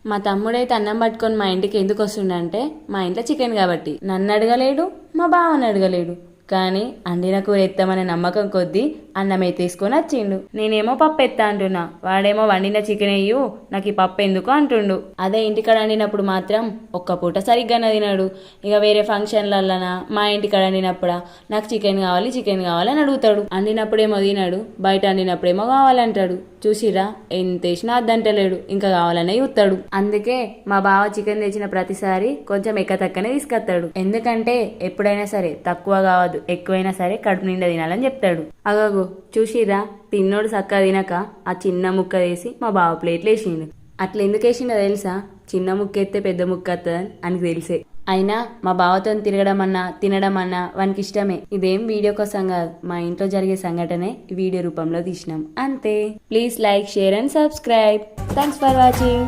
మా తమ్ముడైతే అన్నం పట్టుకొని మా ఇంటికి ఎందుకు వస్తుండంటే మా ఇంట్లో చికెన్ కాబట్టి నన్ను అడగలేడు, మా బావని అడగలేడు. కానీ అండిన కూర ఎత్తామనే నమ్మకం కొద్దీ అన్నం ఎత్తేసుకొని వచ్చిండు. నేనేమో పప్పు ఎత్తా అంటున్నా, వాడేమో వండిన చికెన్ అయ్యు నాకు ఈ పప్పు ఎందుకు అంటుండు. అదే ఇంటికాడ వండినప్పుడు మాత్రం ఒక్క పూట సరిగ్గా తినాడు. ఇక వేరే ఫంక్షన్లలోనా మా ఇంటికాడ వండినప్పుడా నాకు చికెన్ కావాలి అని అడుగుతాడు. వండినప్పుడేమో తినాడు, బయట వండినప్పుడేమో కావాలంటాడు. చూసిరా ఎంత వేసినా అద్దంటలేడు, ఇంకా కావాలనే చూస్తాడు. అందుకే మా బావ చికెన్ తెచ్చిన ప్రతిసారి కొంచెం ఎక్క తక్కనే తీసుకొస్తాడు. ఎందుకంటే ఎప్పుడైనా సరే తక్కువ కావద్దు, ఎక్కువైనా సరే కడుపు నిండా తినాలని చెప్తాడు. అగగు చూసిరా, తిన్నోడు చక్కగా తినక ఆ చిన్న ముక్క వేసి మా బావ ప్లేట్లు వేసిండు. అట్లా ఎందుకు వేసిండో తెలుసా? చిన్న ముక్క ఎత్తే పెద్ద ముక్క వస్తుందని అని తెలిసే. అయినా మా బావతో తిరగడం అన్నా తినడం అన్నా వానికి ఇష్టమే. ఇదేం వీడియో కోసం కాదు, మా ఇంట్లో జరిగే సంఘటనే వీడియో రూపంలో తీసినాం అంతే. Please like, share and subscribe. Thanks for watching.